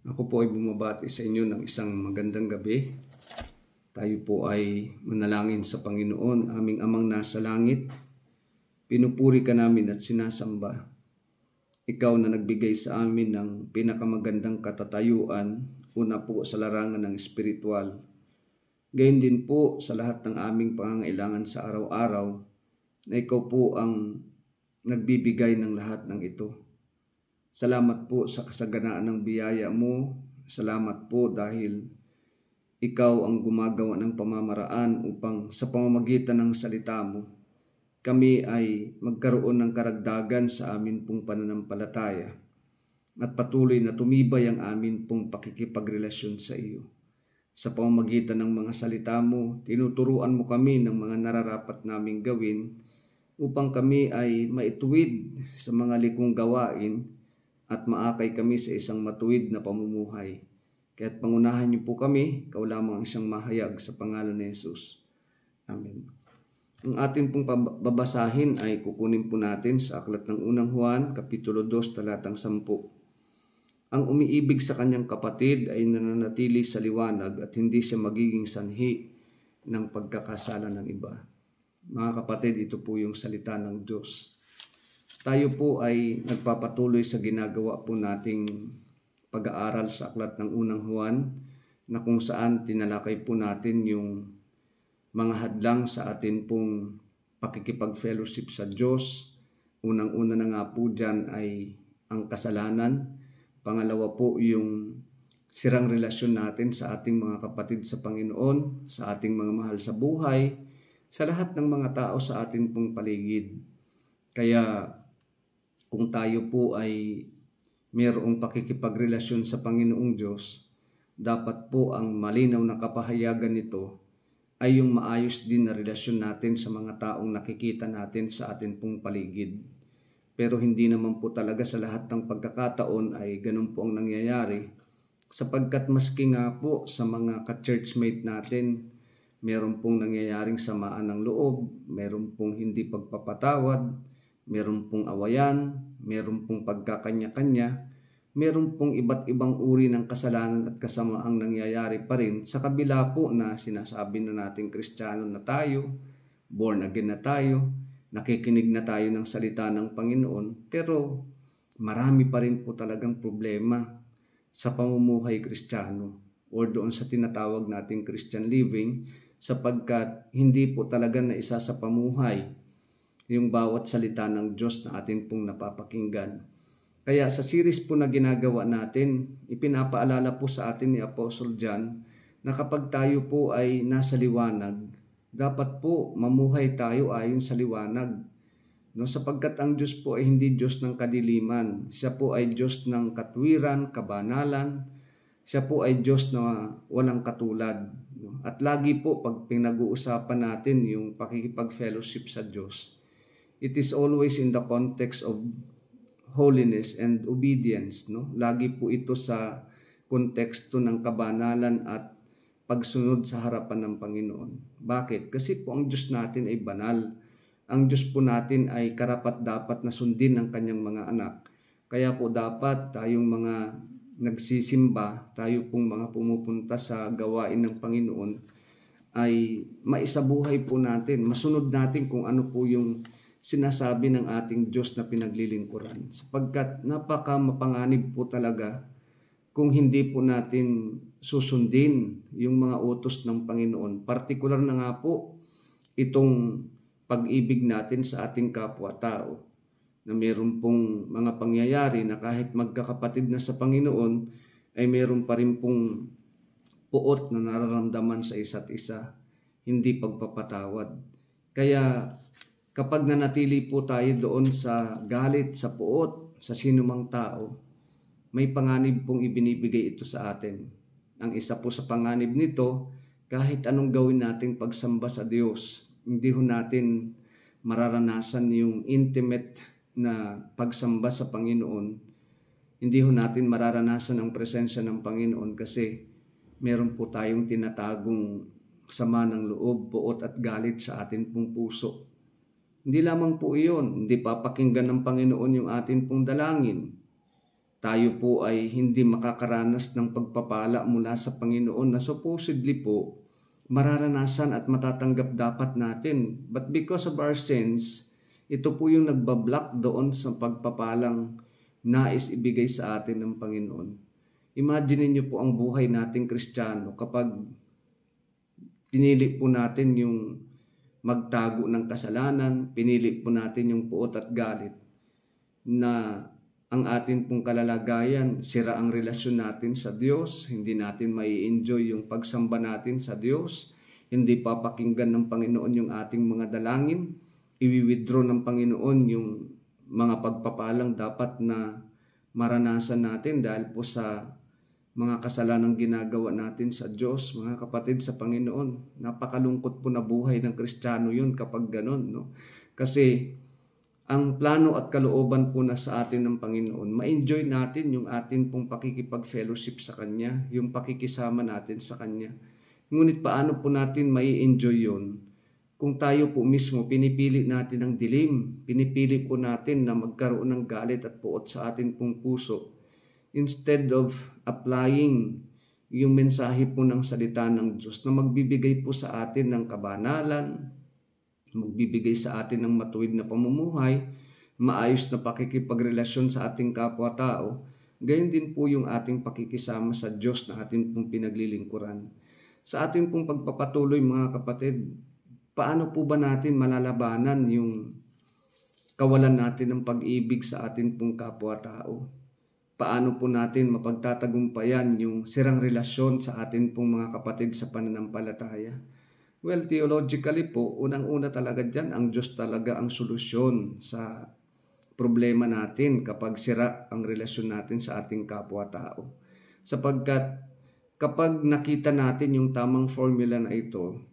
Ako po ay bumabati sa inyo ng isang magandang gabi. Tayo po ay manalangin sa Panginoon, aming Amang nasa langit. Pinupuri ka namin at sinasamba. Ikaw na nagbigay sa amin ng pinakamagandang katatayuan, una po sa larangan ng espiritual. Gayon din po sa lahat ng aming pangangailangan sa araw-araw, na ikaw po ang nagbibigay ng lahat ng ito. Salamat po sa kasaganaan ng biyaya mo. Salamat po dahil ikaw ang gumagawa ng pamamaraan upang sa pamamagitan ng salita mo, kami ay magkaroon ng karagdagan sa amin pong pananampalataya at patuloy na tumibay ang amin pong pakikipagrelasyon sa iyo. Sa pamamagitan ng mga salita mo, tinuturuan mo kami ng mga nararapat naming gawin upang kami ay maituwid sa mga likong gawain at maakay kami sa isang matuwid na pamumuhay. Kaya't pangunahan niyo po kami, ikaw lamang ang siyang mahayag sa pangalan ni Jesus. Amen. Ang ating pong babasahin ay kukunin po natin sa aklat ng unang Juan, Kapitulo 2, talatang 10. Ang umiibig sa kanyang kapatid ay nananatili sa liwanag at hindi siya magiging sanhi ng pagkakasala ng iba. Mga kapatid, ito po yung salita ng Diyos. Tayo po ay nagpapatuloy sa ginagawa po nating pag-aaral sa aklat ng unang Juan na kung saan tinalakay po natin yung mga hadlang sa atin pong pakikipag-fellowship sa Diyos. Unang-una na nga po dyan ay ang kasalanan. Pangalawa po yung sirang relasyon natin sa ating mga kapatid sa Panginoon, sa ating mga mahal sa buhay, sa lahat ng mga tao sa atin pong paligid. Kaya kung tayo po ay mayroong pakikipagrelasyon sa Panginoong Diyos, dapat po ang malinaw na kapahayagan nito ay yung maayos din na relasyon natin sa mga taong nakikita natin sa atin pong paligid. Pero hindi naman po talaga sa lahat ng pagkakataon ay ganun po ang nangyayari, sapagkat maski nga po sa mga ka-churchmate natin, meron pong nangyayaring samaan ng loob, meron pong hindi pagpapatawad, meron pong awayan, meron pong pagkakanya-kanya, meron pong iba't ibang uri ng kasalanan at kasamaang nangyayari pa rin sa kabila po na sinasabi na nating Kristiyano na tayo, born again na tayo, nakikinig na tayo ng salita ng Panginoon, pero marami pa rin po talagang problema sa pamumuhay Kristiyano o doon sa tinatawag nating Christian living, sapagkat hindi po talaga na isa sa pamuhay yung bawat salita ng Diyos na atin pong napapakinggan. Kaya sa series po na ginagawa natin, ipinapaalala po sa atin ni Apostle John na kapag tayo po ay nasa liwanag, dapat po mamuhay tayo ayon sa liwanag. No, sapagkat ang Diyos po ay hindi Diyos ng kadiliman. Siya po ay Diyos ng katwiran, kabanalan. Siya po ay Diyos na walang katulad. No? At lagi po pag pinag-uusapan natin yung pakikipag-fellowship sa Diyos, it is always in the context of holiness and obedience. No? Lagi po ito sa konteksto ng kabanalan at pagsunod sa harapan ng Panginoon. Bakit? Kasi po ang Diyos natin ay banal. Ang Diyos po natin ay karapat-dapat na sundin ng kanyang mga anak. Kaya po dapat tayong mga nagsisimba, tayo pong mga pumupunta sa gawain ng Panginoon, ay maisabuhay po natin, masunod natin kung ano po yung sinasabi ng ating Diyos na pinaglilingkuran. Sapagkat napaka mapanganib po talaga kung hindi po natin susundin yung mga utos ng Panginoon. Partikular na nga po itong pag-ibig natin sa ating kapwa-tao, na mayroon pong mga pangyayari na kahit magkakapatid na sa Panginoon, ay mayroon pa rin pong puot na nararamdaman sa isa't isa, hindi pagpapatawad. Kaya kapag nanatili po tayo doon sa galit, sa puot, sa sinumang tao, may panganib pong ibinibigay ito sa atin. Ang isa po sa panganib nito, kahit anong gawin nating pagsamba sa Diyos, hindi ho natin mararanasan yung intimate na pagsamba sa Panginoon. Hindi ho natin mararanasan ang presensya ng Panginoon kasi meron po tayong tinatagong sama ng loob, puot at galit sa atin pong puso. Hindi lamang po iyon, hindi papakinggan ng Panginoon yung atin pong dalangin. tayo po ay hindi makakaranas ng pagpapala mula sa Panginoon na supposedly po mararanasan at matatanggap dapat natin. But because of our sins, ito po yung nagbablock doon sa pagpapalang nais ibigay sa atin ng Panginoon. Imagine niyo po ang buhay nating Kristiyano kapag pinili po natin yung magtago ng kasalanan, pinili po natin yung puot at galit, na ang atin pong kalalagayan, sira ang relasyon natin sa Diyos, hindi natin mai-enjoy yung pagsamba natin sa Diyos, hindi papakinggan ng Panginoon yung ating mga dalangin, i-withdraw ng Panginoon yung mga pagpapalang dapat na maranasan natin dahil po sa mga kasalanang ginagawa natin sa Diyos, mga kapatid sa Panginoon. Napakalungkot po na buhay ng Kristiyano yun kapag ganon, no? Kasi ang plano at kalooban po na sa atin ng Panginoon, ma-enjoy natin yung atin pong pakikipag-fellowship sa Kanya, yung pakikisama natin sa Kanya. Ngunit paano po natin mai-enjoy yun? Kung tayo po mismo, pinipili natin ang dilim, pinipili po natin na magkaroon ng galit at puot sa atin pong puso, instead of applying yung mensahe po ng salita ng Diyos na magbibigay po sa atin ng kabanalan, magbibigay sa atin ng matuwid na pamumuhay, maayos na pakikipagrelasyon sa ating kapwa-tao, gayon din po yung ating pakikisama sa Diyos na ating pong pinaglilingkuran. Sa ating pong pagpapatuloy mga kapatid, paano po ba natin malalabanan yung kawalan natin ng pag-ibig sa ating pong kapwa-tao? Paano po natin mapagtatagumpayan yung sirang relasyon sa atin pong mga kapatid sa pananampalataya? Well, theologically po, unang-una talaga dyan, ang Diyos talaga ang solusyon sa problema natin kapag sira ang relasyon natin sa ating kapwa-tao. Sapagkat kapag nakita natin yung tamang formula na ito,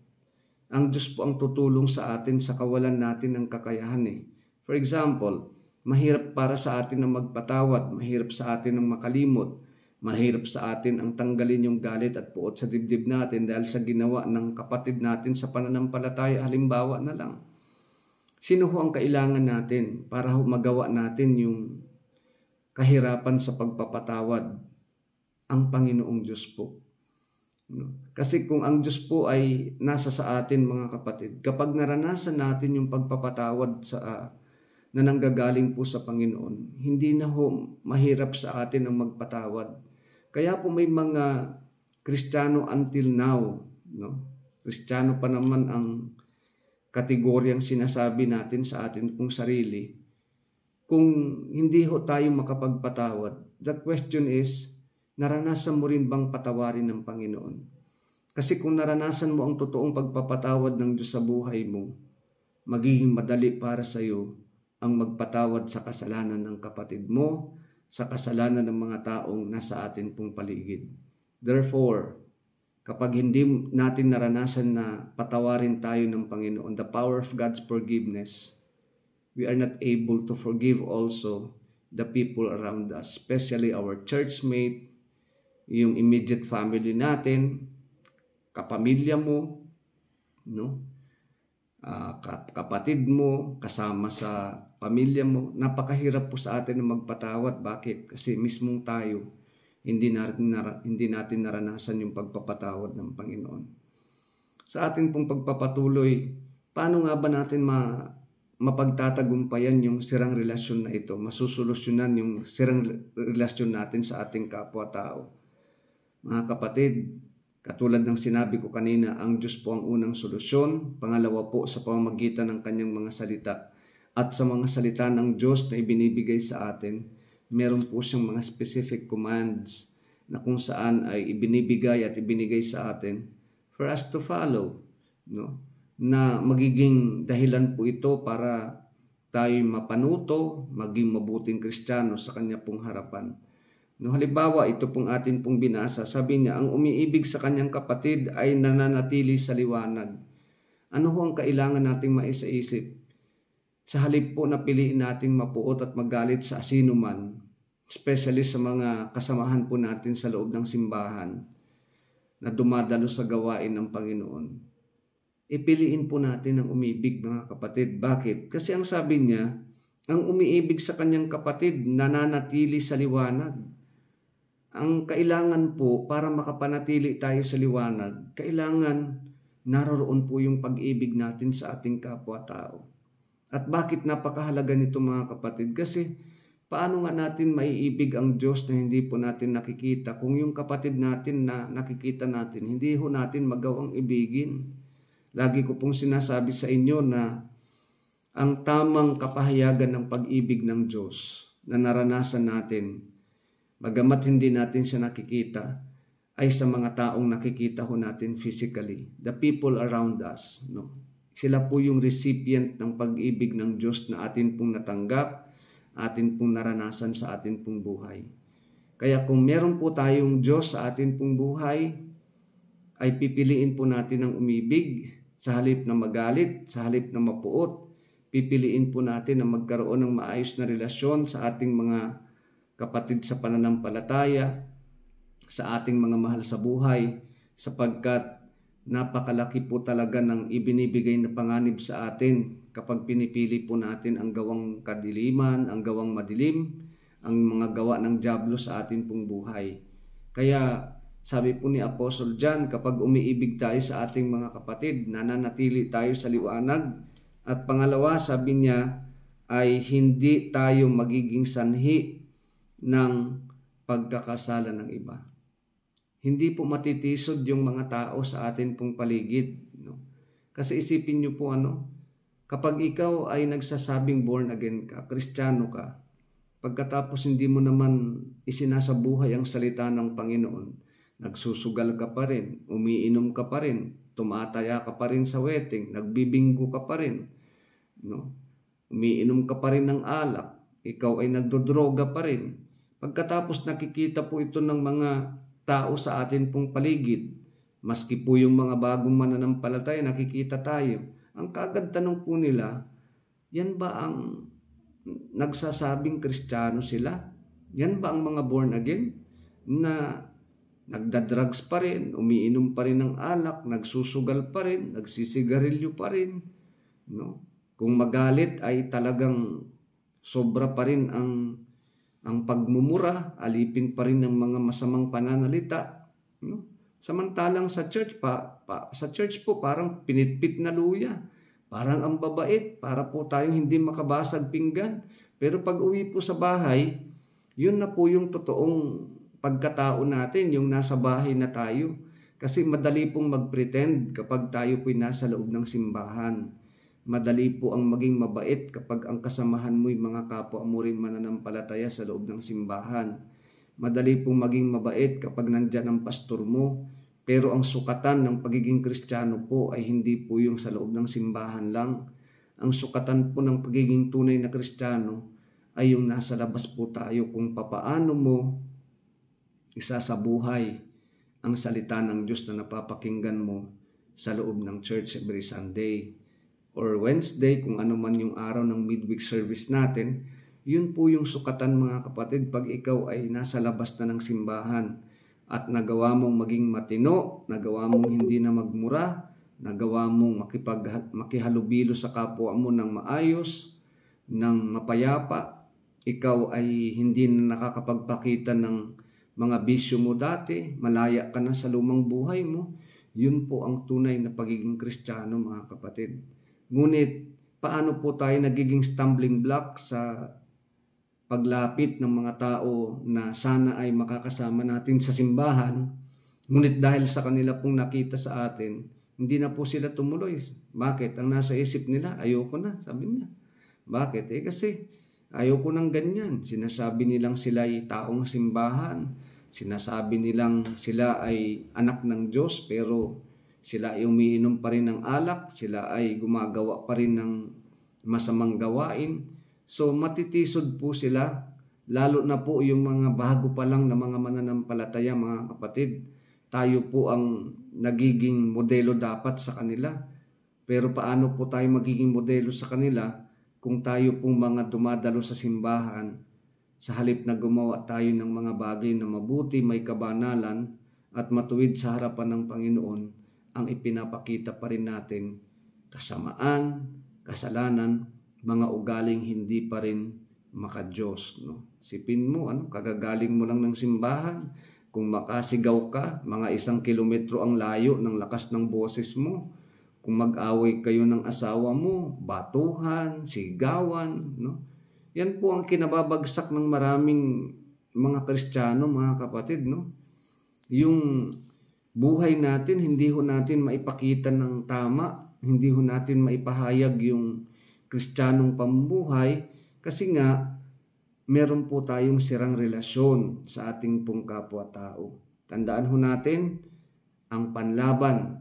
ang Diyos po ang tutulong sa atin sa kawalan natin ng kakayahan eh. For example, mahirap para sa atin na magpatawad, mahirap sa atin ang makalimot, mahirap sa atin ang tanggalin yung galit at puot sa dibdib natin dahil sa ginawa ng kapatid natin sa pananampalataya. Halimbawa na lang, sino ho ang kailangan natin para magawa natin yung kahirapan sa pagpapatawad? Ang Panginoong Diyos po. Kasi kung ang Diyos po ay nasa sa atin mga kapatid, kapag naranasan natin yung pagpapatawad na nanggagaling po sa Panginoon, hindi na ho mahirap sa atin ang magpatawad. Kaya po may mga Kristiyano until now, no? Kristiyano pa naman ang kategoryang sinasabi natin sa atin pong sarili. Kung hindi ho tayo makapagpatawad, the question is, naranasan mo rin bang patawarin ng Panginoon? Kasi kung naranasan mo ang totoong pagpapatawad ng Diyos sa buhay mo, magiging madali para sa iyo ang magpatawad sa kasalanan ng kapatid mo, sa kasalanan ng mga taong nasa atin pong paligid. Therefore, kapag hindi natin naranasan na patawarin tayo ng Panginoon, the power of God's forgiveness, we are not able to forgive also the people around us, especially our churchmate, yung immediate family natin, kapamilya mo, no? Kapatid mo, kasama sa pamilya mo. Napakahirap po sa atin na magpatawad. Bakit? Kasi mismong tayo, hindi natin naranasan yung pagpapatawad ng Panginoon. Sa ating pong pagpapatuloy, paano nga ba natin mapagtatagumpayan yung sirang relasyon na ito? Masusolusyonan yung sirang relasyon natin sa ating kapwa-tao. Mga kapatid, katulad ng sinabi ko kanina, ang Diyos po ang unang solusyon. Pangalawa po, sa pamamagitan ng kanyang mga salita. At sa mga salita ng Diyos na ibinibigay sa atin, meron po siyang mga specific commands na kung saan ay ibinibigay at ibinigay sa atin for us to follow, no? Na magiging dahilan po ito para tayo mapanuto, maging mabuting Kristiyano sa kanya pong harapan. No, halimbawa, ito pong atin pong binasa, sabi niya, ang umiibig sa kanyang kapatid ay nananatili sa liwanag. Ano ho ang kailangan nating maisaisip? Sa halip po na piliin nating mapuot at magalit sa asinuman, especially sa mga kasamahan po natin sa loob ng simbahan na dumadalo sa gawain ng Panginoon, ipiliin po natin ang umibig mga kapatid. Bakit? Kasi ang sabi niya, Ang umiibig sa kanyang kapatid, nananatili sa liwanag. Ang kailangan po para makapanatili tayo sa liwanag, kailangan naroroon po yung pag-ibig natin sa ating kapwa-tao. At bakit napakahalaga nito mga kapatid? Kasi paano nga natin maiibig ang Diyos na hindi po natin nakikita kung yung kapatid natin na nakikita natin, hindi ho natin magawang ibigin. Lagi ko pong sinasabi sa inyo na ang tamang kapahayagan ng pag-ibig ng Diyos na naranasan natin, bagamat hindi natin siya nakikita, ay sa mga taong nakikita ho natin physically, the people around us. No? Sila po yung recipient ng pag-ibig ng Diyos na atin pong natanggap, atin pong naranasan sa atin pong buhay. Kaya kung meron po tayong Diyos sa atin pong buhay, ay pipiliin po natin ang umibig sa halip na magalit, sa halip na mapuot. Pipiliin po natin na magkaroon ng maayos na relasyon sa ating mga kapatid sa pananampalataya, sa ating mga mahal sa buhay, sapagkat napakalaki po talaga ng ibinibigay na panganib sa atin kapag pinipili po natin ang gawang kadiliman, ang gawang madilim, ang mga gawa ng dyablo sa atin pong buhay. Kaya sabi po ni Apostle John, kapag umiibig tayo sa ating mga kapatid, nananatili tayo sa liwanag. At pangalawa, sabi niya, ay hindi tayo magiging sanhi ng pagkakasala ng iba. Hindi po matitisod yung mga tao sa atin pong paligid. No? Kasi isipin niyo po kapag ikaw ay nagsasabing born again ka, Kristiyano ka, pagkatapos hindi mo naman isinasabuhay ang salita ng Panginoon, nagsusugal ka pa rin, umiinom ka pa rin, tumataya ka pa rin sa wedding, nagbibinggo ka pa rin, no? Umiinom ka pa rin ng alak, ikaw ay nagdodroga pa rin. Pagkatapos nakikita po ito ng mga tao sa atin pong paligid, maski po yung mga bagong mananampalataya, nakikita tayo. Ang kaagad tanong po nila, yan ba ang nagsasabing Kristiyano sila? Yan ba ang mga born again na nagdadrugs pa rin, umiinom pa rin ng alak, nagsusugal pa rin, nagsisigarilyo pa rin? No? Kung magalit ay talagang sobra pa rin ang pagmumura, alipin pa rin ng mga masamang pananalita. No? Samantalang sa church sa church po parang pinitpit na luya. Parang ang babait, para po tayong hindi makabasag pinggan. Pero pag uwi po sa bahay, yun na po yung totoong pagkatao natin, yung nasa bahay na tayo. Kasi madali pong mag-pretend kapag tayo po'y nasa loob ng simbahan. Madali po ang maging mabait kapag ang kasamahan mo'y mga kapwa mo rin mananampalataya sa loob ng simbahan. Madali pong maging mabait kapag nandyan ang pastor mo. Pero ang sukatan ng pagiging Kristiyano po ay hindi po yung sa loob ng simbahan lang. Ang sukatan po ng pagiging tunay na Kristiyano ay yung nasa labas po tayo kung papaano mo isasabuhay ang salita ng Diyos na napapakinggan mo sa loob ng church every Sunday or Wednesday, kung ano man yung araw ng midweek service natin. Yun po yung sukatan mga kapatid pag ikaw ay nasa labas na ng simbahan at nagawa mong maging matino, nagawa mong hindi na magmura, nagawa mong makihalubilo sa kapwa mo ng maayos, ng mapayapa. Ikaw ay hindi na nakakapagpakita ng mga bisyo mo dati, malaya ka na sa lumang buhay mo. Yun po ang tunay na pagiging Kristiyano mga kapatid. Ngunit paano po tayo nagiging stumbling block sa paglapit ng mga tao na sana ay makakasama natin sa simbahan, ngunit dahil sa kanila pong nakita sa atin, hindi na po sila tumuloy. Bakit? Ang nasa isip nila, ayoko na, sabi niya. Bakit? Kasi ayoko ng ganyan. Sinasabi nilang sila ay taong simbahan. Sinasabi nilang sila ay anak ng Diyos, pero sila ay umiinom pa rin ng alak. Sila ay gumagawa pa rin ng masamang gawain. So matitisod po sila, lalo na po yung mga bago pa lang na mga mananampalataya mga kapatid. Tayo po ang nagiging modelo dapat sa kanila. Pero paano po tayo magiging modelo sa kanila kung tayo pong mga dumadalo sa simbahan, sa halip na gumawa tayo ng mga bagay na mabuti, may kabanalan at matuwid sa harapan ng Panginoon, ang ipinapakita pa rin natin kasamaan, kasalanan, mga ugaling hindi pa rin maka-Diyos, no? Sipin mo, kagagaling mo lang ng simbahan, kung makasigaw ka, mga 1 kilometro ang layo ng lakas ng boses mo. Kung mag-away kayo ng asawa mo, batuhan, sigawan, no? Yan po ang kinababagsak ng maraming mga Kristiyano, mga kapatid, no? Yung buhay natin, hindi ho natin maipakita ng tama, hindi ho natin maipahayag yung Kristiyanong pamumuhay kasi nga meron po tayong sirang relasyon sa ating pong kapwa-tao. Tandaan ho natin, ang panlaban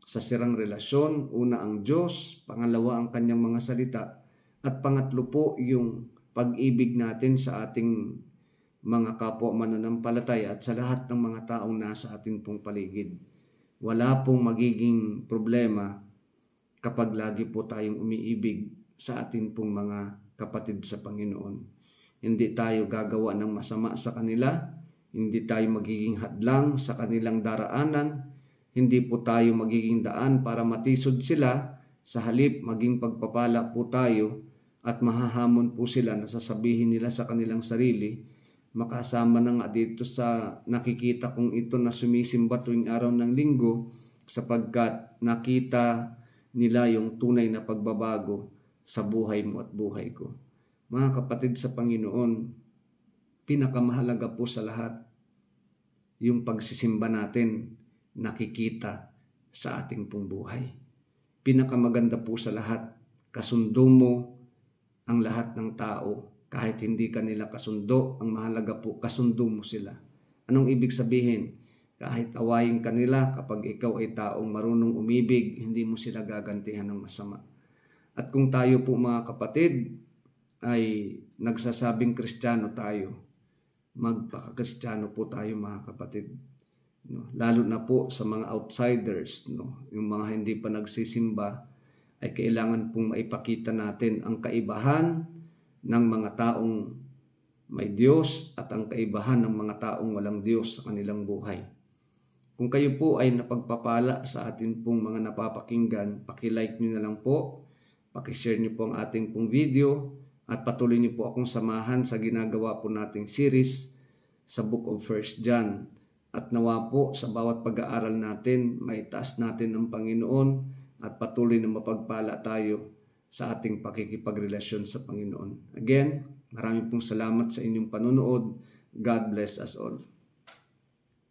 sa sirang relasyon, una ang Diyos, pangalawa ang kanyang mga salita, at pangatlo po yung pag-ibig natin sa ating mga kapwa mananampalataya at sa lahat ng mga taong nasa ating pong paligid. Wala pong magiging problema kapag lagi po tayong umiibig sa ating pong mga kapatid sa Panginoon. Hindi tayo gagawa ng masama sa kanila, hindi tayo magiging hadlang sa kanilang daraanan, hindi po tayo magiging daan para matisod sila, sa halip maging pagpapala po tayo at mahahamon po sila na sasabihin nila sa kanilang sarili. Makasama na nga dito sa nakikita kong ito na sumisimba tuwing araw ng linggo sapagkat nakita nila yung tunay na pagbabago sa buhay mo at buhay ko. Mga kapatid sa Panginoon, pinakamahalaga po sa lahat yung pagsisimba natin nakikita sa ating pong buhay. Pinakamaganda po sa lahat, kasundo mo ang lahat ng tao. Kahit hindi ka nila kasundo, ang mahalaga po, kasundo mo sila. Anong ibig sabihin? Kahit awayin ka nila, kapag ikaw ay taong marunong umibig, hindi mo sila gagantihan ng masama. At kung tayo po mga kapatid ay nagsasabing Kristiyano tayo, magpaka-Kristiyano po tayo mga kapatid. No? Lalo na po sa mga outsiders, no? Yung mga hindi pa nagsisimba, ay kailangan pong maipakita natin ang kaibahan ng mga taong may Diyos at ang kaibahan ng mga taong walang Diyos sa kanilang buhay. Kung kayo po ay napagpapala sa atin pong mga napapakinggan, pakilike nyo na lang po, pakishare nyo po ang ating pong video, at patuloy nyo po akong samahan sa ginagawa po nating series sa Book of 1 John. At nawa po sa bawat pag-aaral natin, maitaas natin ang Panginoon at patuloy na mapagpala tayo sa ating pakikipagrelasyon sa Panginoon. Again, maraming pong salamat sa inyong panonood. God bless us all.